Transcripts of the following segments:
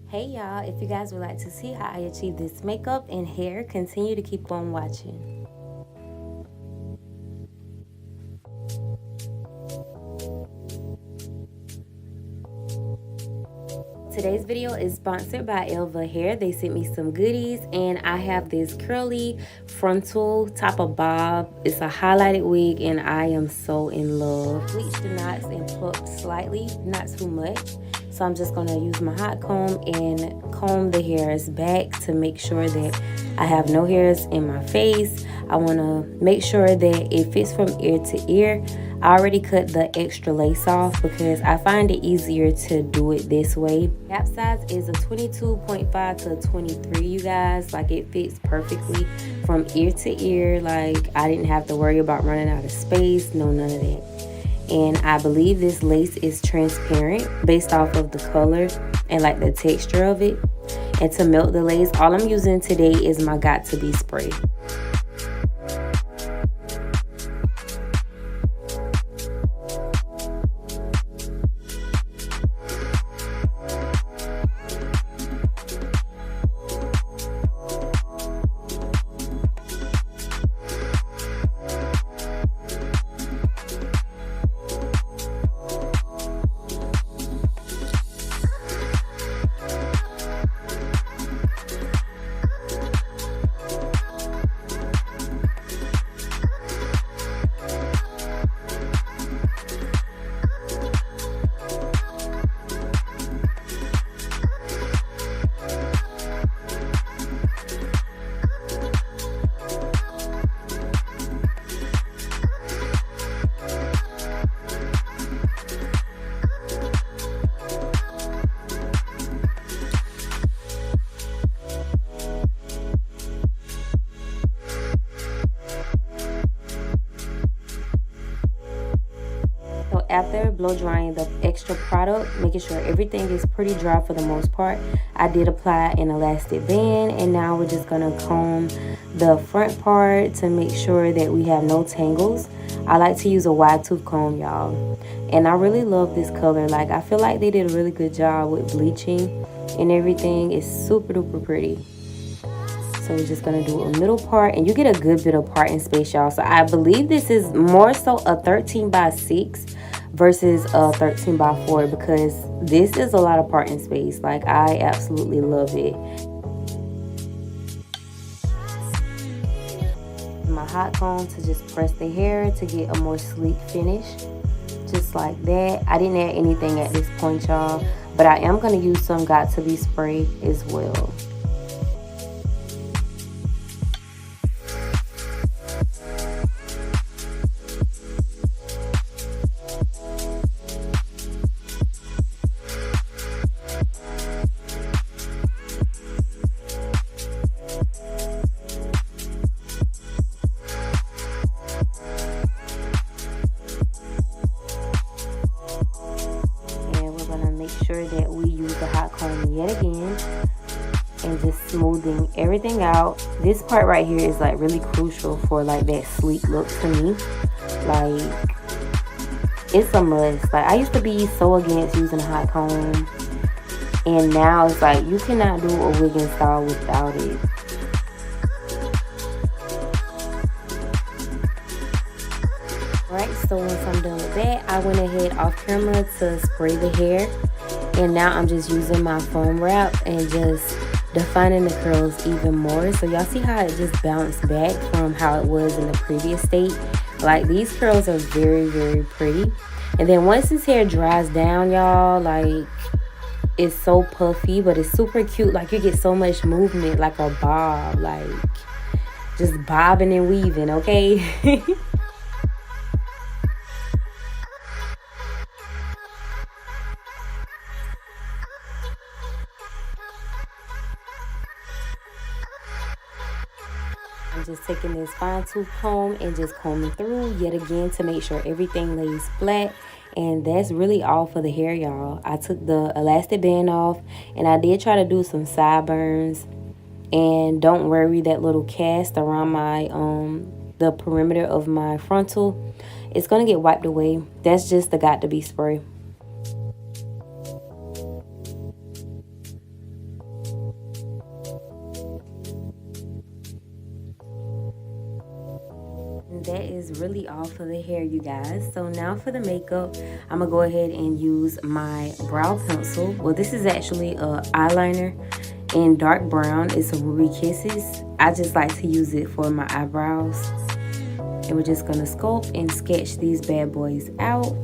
Hey y'all, if you guys would like to see how I achieve this makeup and hair, continue to keep on watching. Today's video is sponsored by Elva Hair. They sent me some goodies and I have this curly frontal top of bob. It's a highlighted wig and I am so in love. Bleach the knots and pluck slightly, not too much. So I'm just going to use my hot comb and comb the hairs back to make sure that I have no hairs in my face. I want to make sure that it fits from ear to ear. I already cut the extra lace off because I find it easier to do it this way. Gap size is a 22.5 to a 23, you guys. Like, it fits perfectly from ear to ear. Like, I didn't have to worry about running out of space. No, none of that. And I believe this lace is transparent based off of the color and like the texture of it. And to melt the lace, all I'm using today is my Got To Be spray. After blow drying the extra product, making sure everything is pretty dry for the most part, I did apply an elastic band, and now we're just gonna comb the front part to make sure that we have no tangles. I like to use a wide tooth comb, y'all, and I really love this color. Like, I feel like they did a really good job with bleaching and everything. It's super duper pretty. So we're just gonna do a middle part, and you get a good bit of parting space, y'all. So I believe this is more so a 13x6 versus a 13x4 because this is a lot of parting space. Like, I absolutely love it. My hot comb to just press the hair to get a more sleek finish, just like that. I didn't add anything at this point, y'all, but I am gonna use some Got To Be spray as well. Sure that we use the hot comb yet again and just smoothing everything out. This part right here is like really crucial for like that sleek look to me. Like, it's a must. Like, I used to be so against using a hot comb, and now it's like you cannot do a wig install without it. Alright, so once I'm done with that, I went ahead off camera to spray the hair. And now I'm just using my foam wrap and just defining the curls even more. So y'all see how it just bounced back from how it was in the previous state? Like, these curls are very, very pretty. And then once this hair dries down, y'all, like, it's so puffy, but it's super cute. Like, you get so much movement, like a bob. Like, just bobbing and weaving, okay? I'm just taking this fine tooth comb and just combing through yet again to make sure everything lays flat. And that's really all for the hair, y'all. I took the elastic band off, and I did try to do some sideburns. And don't worry, that little cast around my the perimeter of my frontal, it's gonna get wiped away. That's just the Got To Be spray. that is really all for the hair, you guys. So now for the makeup, I'm gonna go ahead and use my brow pencil. Well, this is actually a eyeliner in dark brown. It's a Ruby Kisses. I just like to use it for my eyebrows. And we're just gonna sculpt and sketch these bad boys out.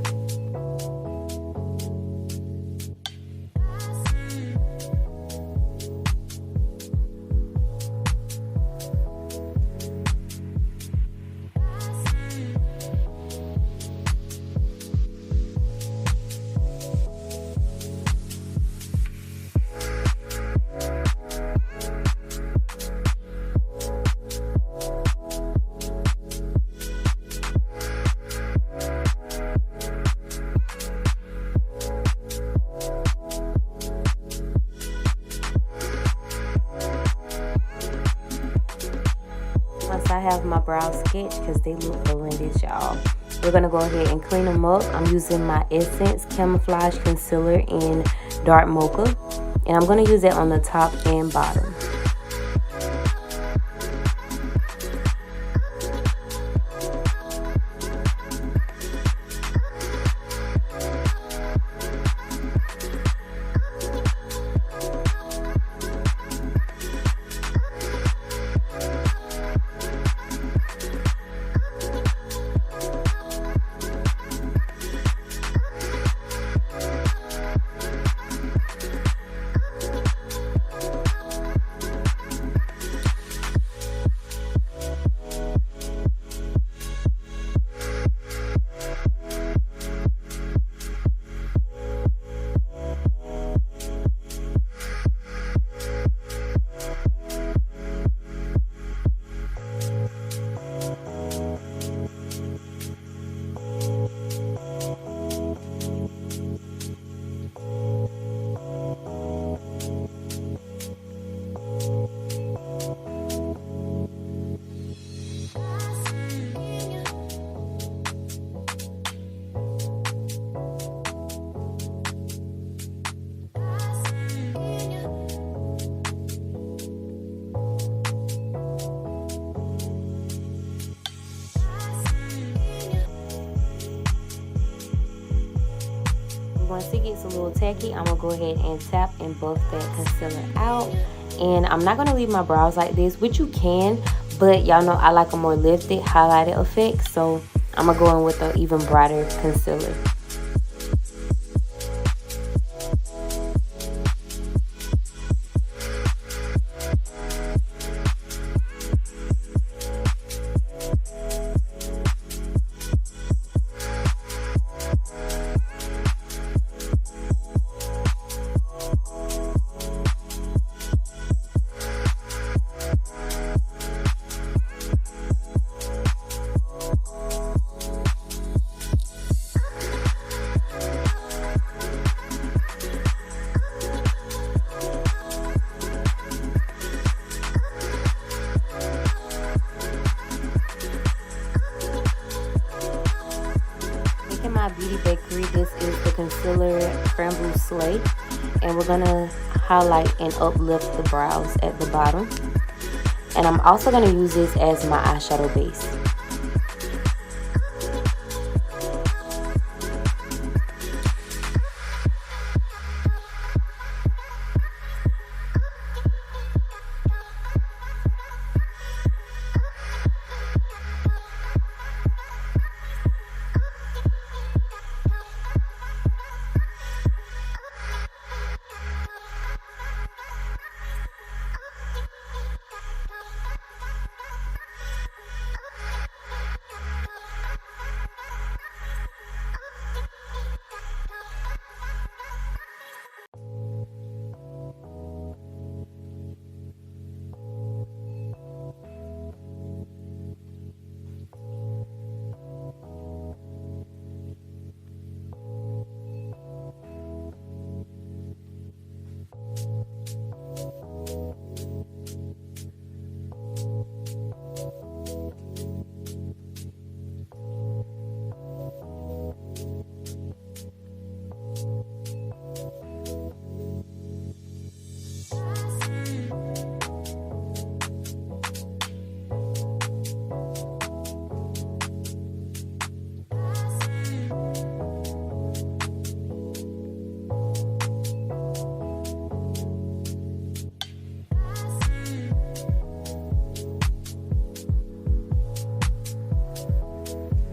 Once I have my brows sketched, because they look horrendous, y'all, we're gonna go ahead and clean them up. I'm using my Essence Camouflage Concealer in Dark Mocha, and I'm gonna use it on the top and bottom. Once it gets a little tacky, I'm gonna go ahead and tap and buff that concealer out. And I'm not gonna leave my brows like this, which you can, but y'all know I like a more lifted, highlighted effect, so I'm gonna go in with an even brighter concealer. My Beauty Bakery, this is the concealer Creme Brulee, and we're gonna highlight and uplift the brows at the bottom, and I'm also gonna use this as my eyeshadow base.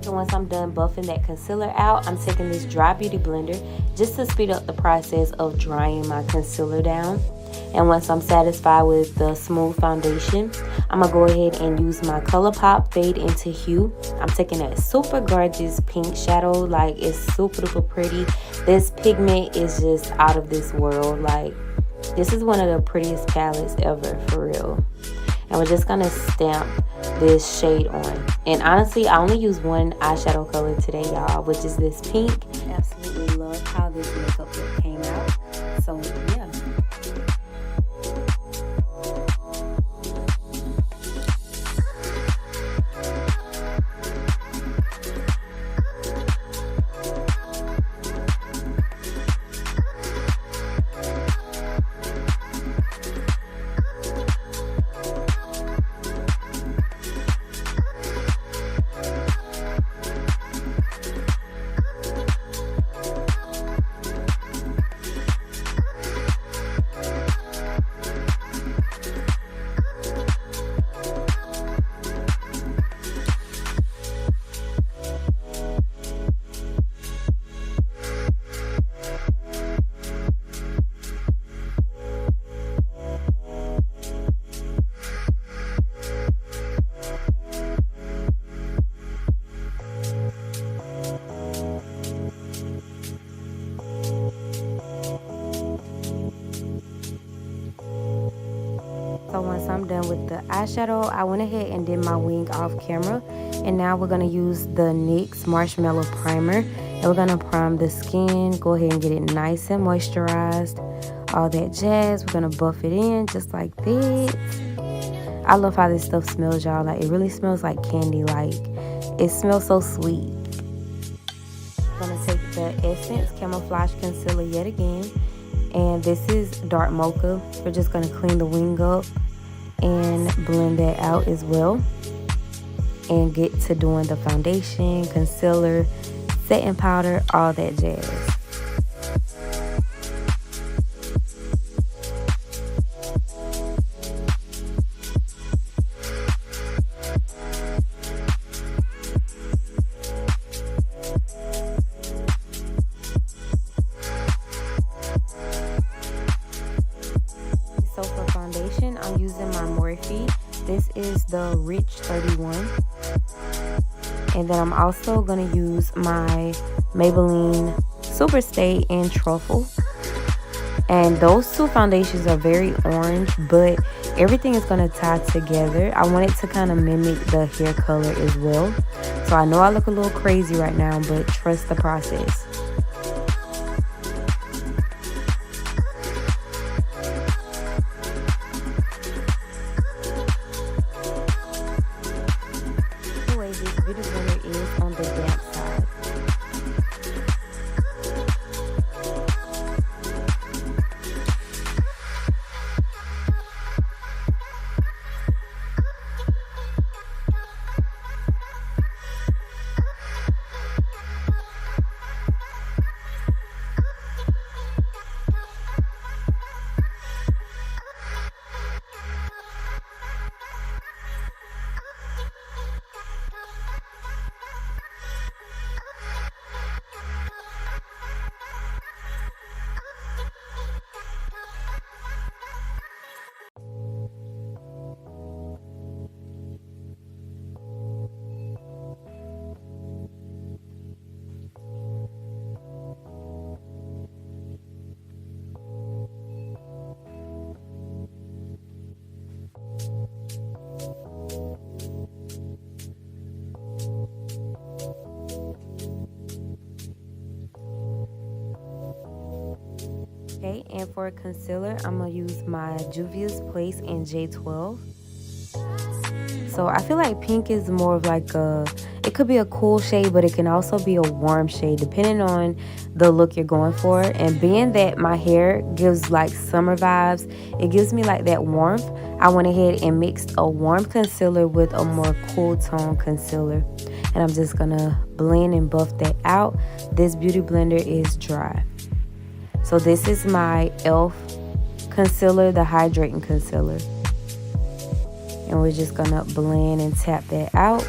So once I'm done buffing that concealer out, I'm taking this dry beauty blender just to speed up the process of drying my concealer down. And once I'm satisfied with the smooth foundation, I'm going to go ahead and use my ColourPop Fade into Hue. I'm taking that super gorgeous pink shadow. Like, it's super duper pretty. This pigment is just out of this world. Like, this is one of the prettiest palettes ever, for real. And we're just going to stamp this shade on. And honestly, I only use one eyeshadow color today, y'all, which is this pink. Absolutely love how this makeup look came out. So, yeah. So once I'm done with the eyeshadow, I went ahead and did my wing off camera. And now we're going to use the NYX Marshmallow Primer. And we're going to prime the skin, go ahead and get it nice and moisturized. All that jazz. We're going to buff it in just like this. I love how this stuff smells, y'all. Like, it really smells like candy. Like, it smells so sweet. I'm going to take the Essence Camouflage Concealer yet again. And this is Dark Mocha. We're just going to clean the wing up and blend that out as well. And get to doing the foundation, concealer, setting powder, all that jazz. So for foundation, I'm using my Morphe. This is the Rich 31. And then I'm also going to use my Maybelline Superstay in Truffle. And those two foundations are very orange, but everything is going to tie together. I want it to kind of mimic the hair color as well. So I know I look a little crazy right now, but trust the process. This beauty blender is on the damp side. Okay, and for concealer, I'm going to use my Juvia's Place in J12. So I feel like pink is more of like it could be a cool shade, but it can also be a warm shade depending on the look you're going for. And being that my hair gives like summer vibes, it gives me like that warmth. I went ahead and mixed a warm concealer with a more cool tone concealer. And I'm just going to blend and buff that out. This beauty blender is dry. So this is my e.l.f. concealer, the hydrating concealer. And we're just gonna blend and tap that out.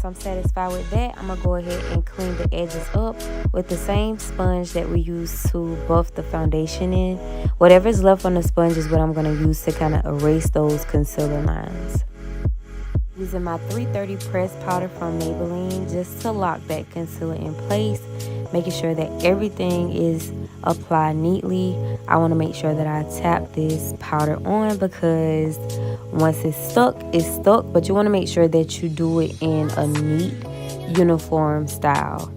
once I'm satisfied with that, I'm gonna go ahead and clean the edges up with the same sponge that we use to buff the foundation in. Whatever's left on the sponge is what I'm gonna use to kind of erase those concealer lines. Using my 330 pressed powder from Maybelline just to lock that concealer in place, making sure that everything is applied neatly. I want to make sure that I tap this powder on, because once it's stuck, but you want to make sure that you do it in a neat, uniform style.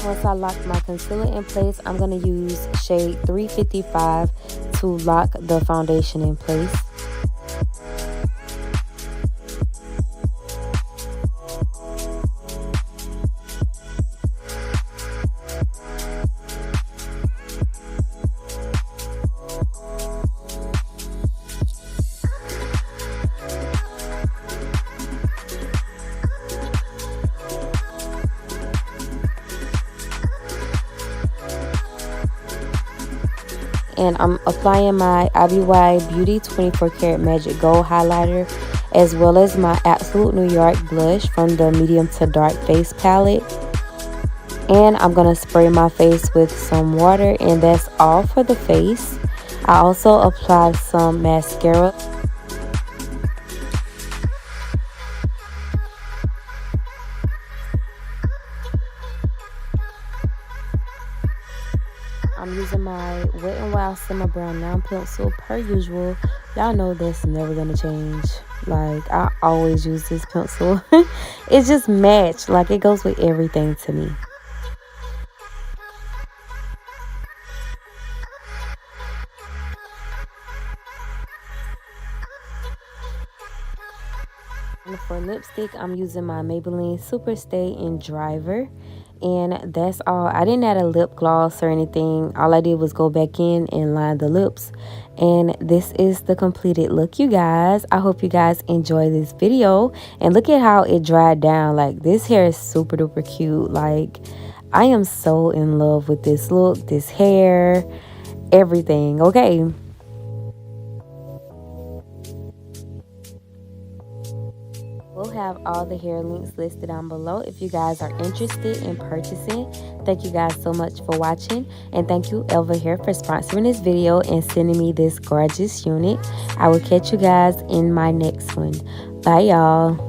Once I lock my concealer in place, I'm going to use shade 355 to lock the foundation in place. And I'm applying my IBY Beauty 24 Karat Magic Gold highlighter, as well as my Absolute New York blush from the medium to dark face palette. And I'm going to spray my face with some water, and that's all for the face. I also applied some mascara. I'm using my Wet n Wild Simmer Brown Now pencil per usual. Y'all know that's never gonna change. Like, I always use this pencil. It's just matched. Like, it goes with everything to me. And for lipstick, I'm using my Maybelline Super Stay in Driver. And that's all. I didn't add a lip gloss or anything. All I did was go back in and line the lips. And this is the completed look, you guys. I hope you guys enjoy this video. And look at how it dried down. Like, this hair is super duper cute. Like, I am so in love with this look, this hair, everything. Okay. We'll have all the hair links listed down below if you guys are interested in purchasing. Thank you guys so much for watching, and thank you Elva Hair for sponsoring this video and sending me this gorgeous unit. I will catch you guys in my next one. Bye y'all.